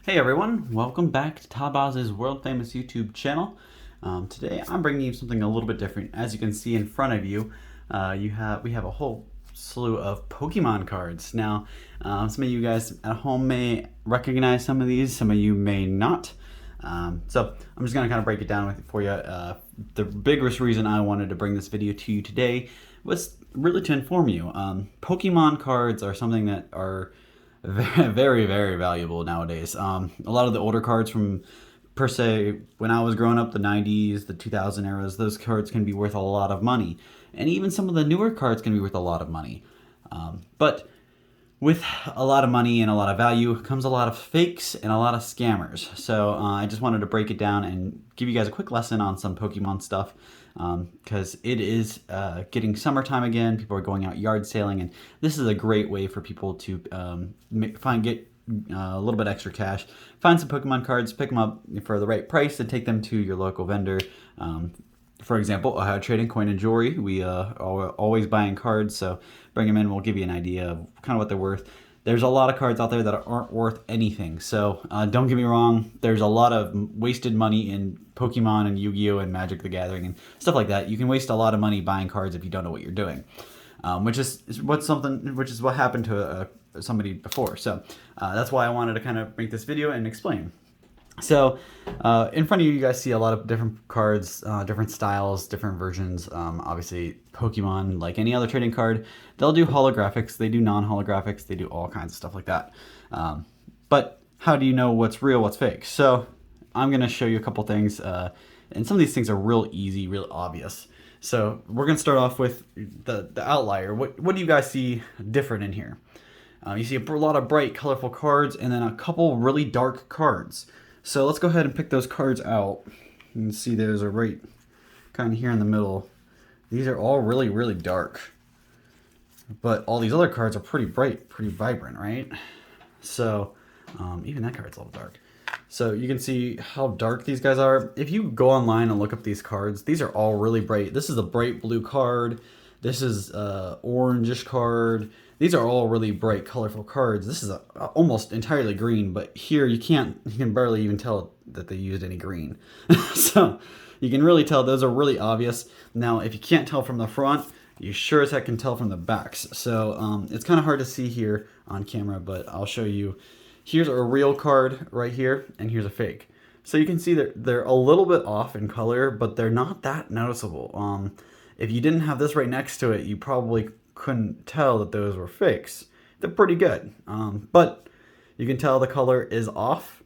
Hey everyone, welcome back to Tabaz's world famous YouTube channel. Today I'm bringing you something a little bit different. As you can see in front of you, we have a whole slew of Pokemon cards. Now, some of you guys at home may recognize some of these, some of you may not. So I'm just gonna kind of break it down for you. The biggest reason I wanted to bring this video to you today was really to inform you. Pokemon cards are something that are very, very valuable nowadays. A lot of the older cards from, per se, when I was growing up, the 90s, the 2000 eras, those cards can be worth a lot of money. And even some of the newer cards can be worth a lot of money. But with a lot of money and a lot of value comes a lot of fakes and a lot of scammers. So I just wanted to break it down and give you guys a quick lesson on some Pokemon stuff, because it is getting summertime again. People are going out yard sailing, and this is a great way for people to get a little bit extra cash, find some Pokemon cards, pick them up for the right price, and take them to your local vendor. For example, Ohio Trading Coin and Jewelry. We are always buying cards, so bring them in. We'll give you an idea of kind of what they're worth. There's a lot of cards out there that aren't worth anything, so don't get me wrong. There's a lot of wasted money in Pokemon and Yu-Gi-Oh! And Magic the Gathering and stuff like that. You can waste a lot of money buying cards if you don't know what you're doing, which is what happened to somebody before. So that's why I wanted to kind of make this video and explain. So in front of you, you guys see a lot of different cards, different styles, different versions. Obviously, Pokemon, like any other trading card, they'll do holographics, they do non-holographics, they do all kinds of stuff like that. But how do you know what's real, what's fake? So I'm going to show you a couple things, and some of these things are real easy, real obvious. So we're going to start off with the outlier. What do you guys see different in here? You see a lot of bright, colorful cards, and then a couple really dark cards. So let's go ahead and pick those cards out. You can see those are right kind of here in the middle. These are all really, really dark. But all these other cards are pretty bright, pretty vibrant, right? So even that card's a little dark. So you can see how dark these guys are. If you go online and look up these cards, these are all really bright. This is a bright blue card. This is orangish card. These are all really bright, colorful cards. This is almost entirely green, but here you can barely even tell that they used any green. So you can really tell those are really obvious. Now, if you can't tell from the front, you sure as heck can tell from the backs. So it's kind of hard to see here on camera, but I'll show you. Here's a real card right here, and here's a fake. So you can see that they're a little bit off in color, but they're not that noticeable. If you didn't have this right next to it, you probably couldn't tell that those were fakes. They're pretty good, but you can tell the color is off.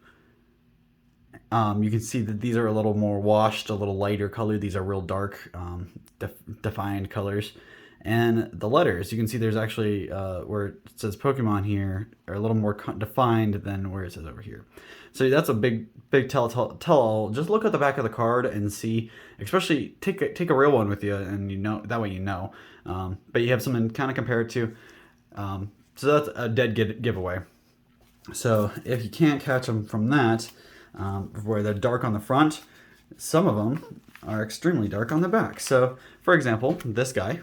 You can see that these are a little more washed, a little lighter color. These are real dark, defined colors. And the letters, you can see there's actually, where it says Pokemon here, are a little more defined than where it says over here. So that's a big tell-all. Just look at the back of the card and see, especially take a real one with you, and you know, that way you know. But you have something to kind of compare it to. So that's a dead giveaway. So if you can't catch them from that, where they're dark on the front, some of them are extremely dark on the back. So for example, this guy,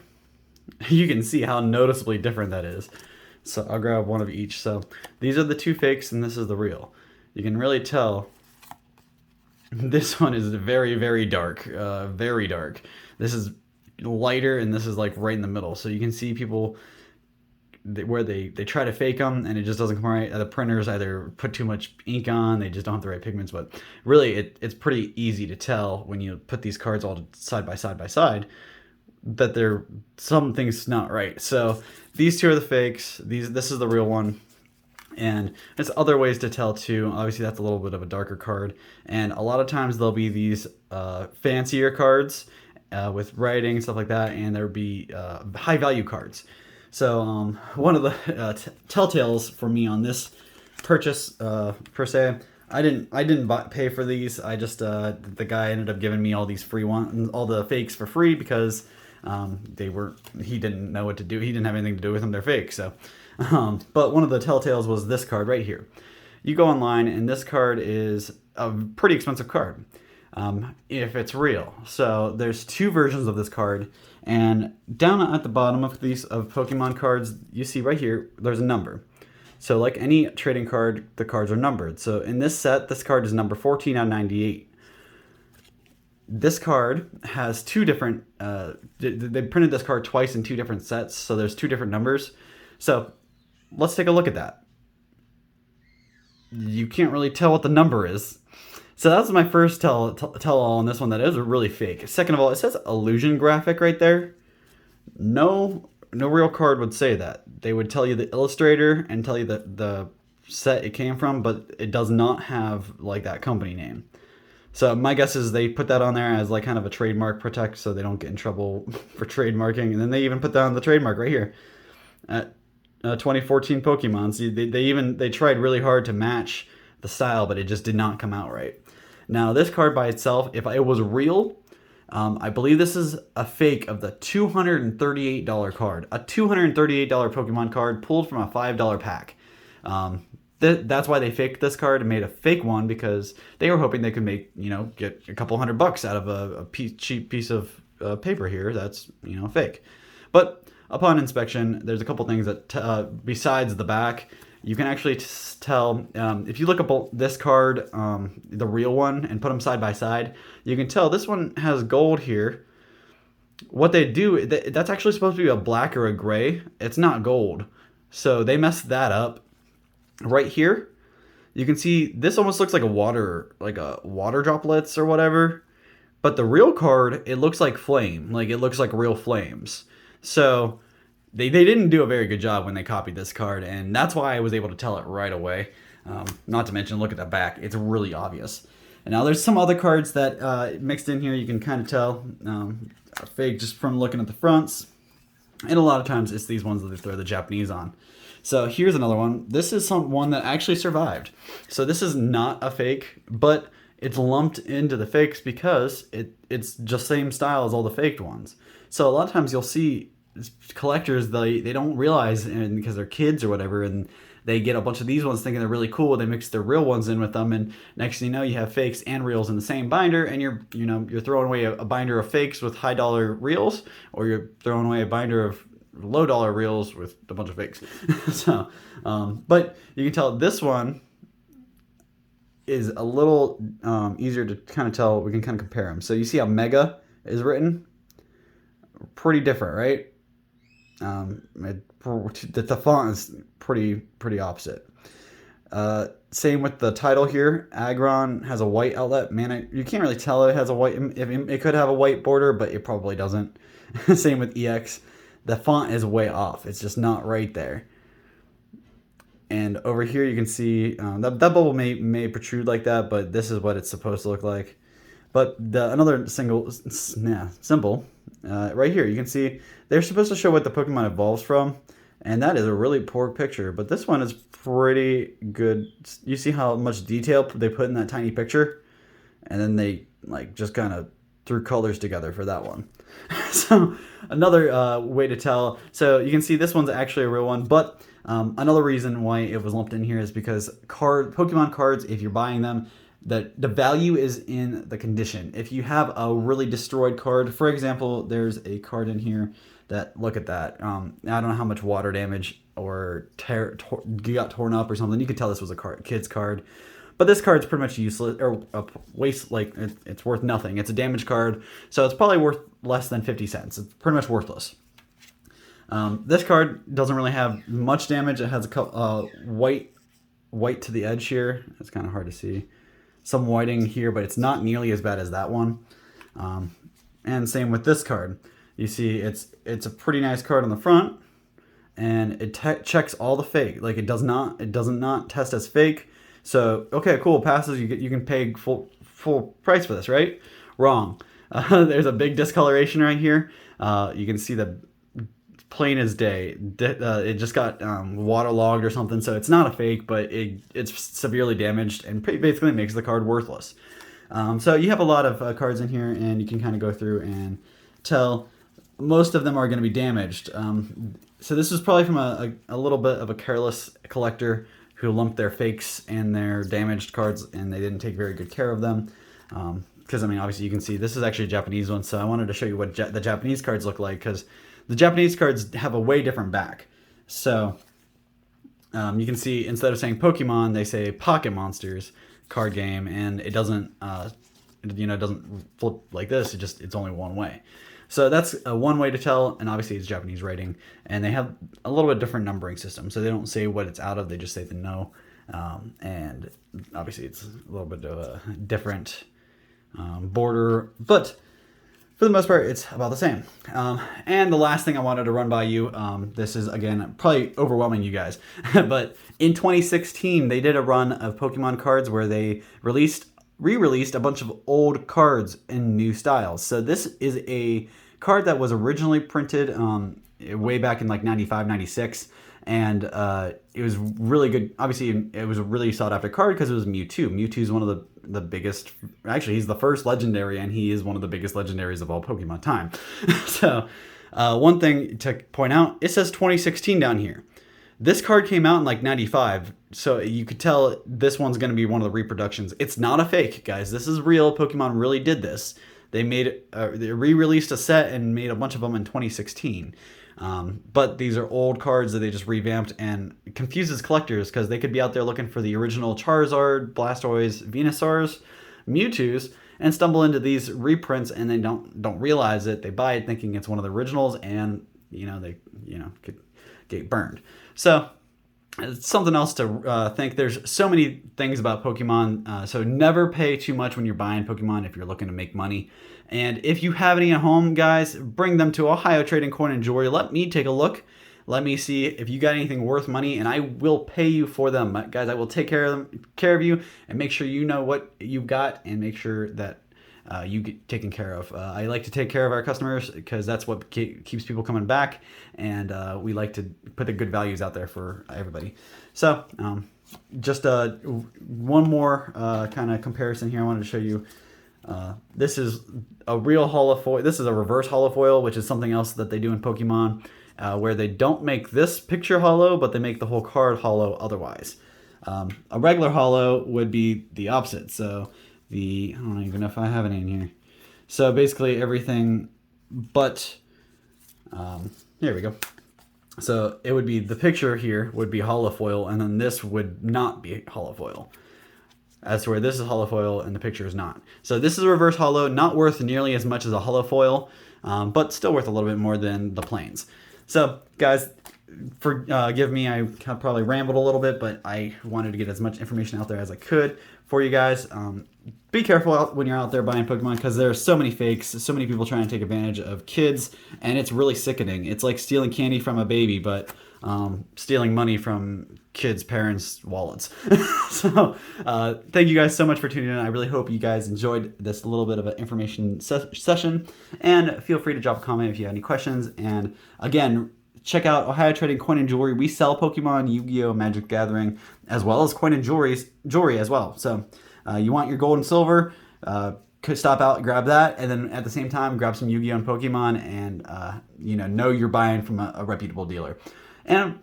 you can see how noticeably different that is. So I'll grab one of each. So these are the two fakes and this is the real. You can really tell this one is very, very dark, very dark. This is lighter and this is like right in the middle. So you can see people where they try to fake them and it just doesn't come right. The printers either put too much ink on, they just don't have the right pigments, but really it's pretty easy to tell when you put these cards all side by side that something's not right. So these two are the fakes. This is the real one. And there's other ways to tell too. Obviously that's a little bit of a darker card. And a lot of times there'll be these fancier cards with writing and stuff like that. And there'll be high value cards. So one of the telltales for me on this purchase per se, I didn't pay for these. I just the guy ended up giving me all these free ones, all the fakes for free, because he didn't know what to do. He didn't have anything to do with them. They're fake. So, but one of the telltales was this card right here. You go online and this card is a pretty expensive card, if it's real. So there's two versions of this card, and down at the bottom of Pokemon cards, you see right here, there's a number. So like any trading card, the cards are numbered. So in this set, this card is number 14 out of 98. This card has two different, they printed this card twice in two different sets, so there's two different numbers. So let's take a look at that. You can't really tell what the number is. So that's my first tell all on this one, that is really fake. Second of all, it says illusion graphic right there. No real card would say that. They would tell you the illustrator and tell you the set it came from, but it does not have like that company name. So my guess is they put that on there as like kind of a trademark protect, so they don't get in trouble for trademarking. And then they even put down the trademark right here at 2014 Pokemon. So they tried really hard to match the style, but it just did not come out right. Now this card by itself, if it was real, I believe this is a fake of the $238 card, a $238 Pokemon card pulled from a $5 pack. That's why they faked this card and made a fake one, because they were hoping they could make, get a couple $100 out of a cheap piece of paper here that's, fake. But upon inspection, there's a couple things that, besides the back, you can actually tell, if you look up this card, the real one, and put them side by side, you can tell this one has gold here. What they do, that's actually supposed to be a black or a gray. It's not gold. So they messed that up. Right here, you can see this almost looks like a water droplets or whatever. But the real card, it looks like flame. Like it looks like real flames. So they didn't do a very good job when they copied this card, and that's why I was able to tell it right away. Not to mention, look at the back. It's really obvious. And now there's some other cards that mixed in here. You can kind of tell are fake just from looking at the fronts. And a lot of times it's these ones that they throw the Japanese on. So here's another one. This is one that actually survived. So this is not a fake, but it's lumped into the fakes because it's just same style as all the faked ones. So a lot of times you'll see collectors, they don't realize, and because they're kids or whatever, and they get a bunch of these ones thinking they're really cool. They mix their real ones in with them, and next thing you know, you have fakes and reals in the same binder, and you're throwing away a binder of fakes with high dollar reals, or you're throwing away a binder of low dollar reels with a bunch of fakes. So, but you can tell this one is a little easier to kind of tell. We can kind of compare them. So you see how Mega is written? Pretty different, right? The font is pretty opposite. Same with the title here. Aggron has a white outlet. Man, you can't really tell it has a white. It could have a white border, but it probably doesn't. Same with EX. The font is way off. It's just not right there. And over here you can see that bubble may protrude like that, but this is what it's supposed to look like. But another symbol right here, you can see they're supposed to show what the Pokemon evolves from, and that is a really poor picture. But this one is pretty good. You see how much detail they put in that tiny picture, and then they just kind of threw colors together for that one. So another way to tell. So you can see this one's actually a real one, but another reason why it was lumped in here is because Pokemon cards, if you're buying them, the value is in the condition. If you have a really destroyed card, for example, there's a card in here that, look at that. I don't know how much water damage or got torn up or something. You could tell this was a kid's card. But this card's pretty much useless, or waste. It's worth nothing. It's a damaged card, so it's probably worth less than 50 cents. It's pretty much worthless. This card doesn't really have much damage. It has a white to the edge here. It's kind of hard to see. Some whiting here, but it's not nearly as bad as that one. And same with this card. You see, it's a pretty nice card on the front, and it checks all the fake. It does not test as fake. So, okay, cool, passes. You can pay full price for this, right? Wrong. There's a big discoloration right here. You can see the plain as day. It just got waterlogged or something, so it's not a fake, but it's severely damaged and basically makes the card worthless. So you have a lot of cards in here, and you can kind of go through and tell. Most of them are going to be damaged. So this is probably from a little bit of a careless collector who lumped their fakes and their damaged cards, and they didn't take very good care of them. Because, obviously you can see this is actually a Japanese one, so I wanted to show you what the Japanese cards look like, because the Japanese cards have a way different back. So you can see instead of saying Pokemon, they say Pocket Monsters card game, and it doesn't, it doesn't flip like this. It's only one way. So that's one way to tell, and obviously it's Japanese writing, and they have a little bit different numbering system. So they don't say what it's out of; they just say the no, and obviously it's a little bit of a different border, but for the most part, it's about the same. And the last thing I wanted to run by you, this is, again, probably overwhelming you guys, but in 2016, they did a run of Pokemon cards where they re-released a bunch of old cards in new styles. So this is a card that was originally printed way back in like 95, 96, and it was really good. Obviously, it was a really sought-after card because it was Mewtwo. Mewtwo is one of the biggest, actually, he's the first legendary, and he is one of the biggest legendaries of all Pokemon time. So one thing to point out, it says 2016 down here. This card came out in like 95, so you could tell this one's going to be one of the reproductions. It's not a fake, guys. This is real. Pokemon really did this. They re-released a set and made a bunch of them in 2016. But these are old cards that they just revamped, and it confuses collectors because they could be out there looking for the original Charizard, Blastoise, Venusaurs, Mewtwo's, and stumble into these reprints, and they don't realize it. They buy it thinking it's one of the originals, and they could get burned. So it's something else to think. There's so many things about Pokemon, so never pay too much when you're buying Pokemon if you're looking to make money. And if you have any at home, guys, bring them to Ohio Trading Coin and Jewelry. Let me take a look. Let me see if you got anything worth money, and I will pay you for them. Guys, I will take care of you and make sure you know what you've got and make sure that you get taken care of. I like to take care of our customers because that's what keeps people coming back, and we like to put the good values out there for everybody. So just one more kind of comparison here I wanted to show you. This is a real holofoil. This is a reverse holofoil, which is something else that they do in Pokemon, where they don't make this picture hollow, but they make the whole card hollow otherwise. A regular hollow would be the opposite. So I don't even know if I have it in here. So basically everything but, here we go. So it would be, the picture here would be holofoil, and then this would not be holofoil. As to where this is holofoil and the picture is not. So this is a reverse holo, not worth nearly as much as a holofoil, but still worth a little bit more than the plains. So guys, forgive me, I probably rambled a little bit, but I wanted to get as much information out there as I could for you guys. Be careful when you're out there buying Pokemon because there are so many fakes, so many people trying to take advantage of kids, and it's really sickening. It's like stealing candy from a baby, but stealing money from kids' parents' wallets. So thank you guys so much for tuning in. I really hope you guys enjoyed this little bit of an information session, and feel free to drop a comment if you have any questions. And again, check out Ohio Trading Coin and Jewelry. We sell Pokemon, Yu-Gi-Oh, Magic Gathering, as well as coin and jewelry as well. So you want your gold and silver, could stop out and grab that, and then at the same time grab some Yu-Gi-Oh and Pokemon, and know you're buying from a reputable dealer. And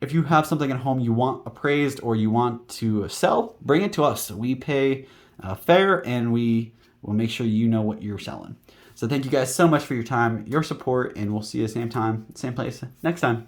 if you have something at home you want appraised or you want to sell, bring it to us. We pay fair, and we will make sure you know what you're selling. So thank you guys so much for your time, your support, and we'll see you same time, same place next time.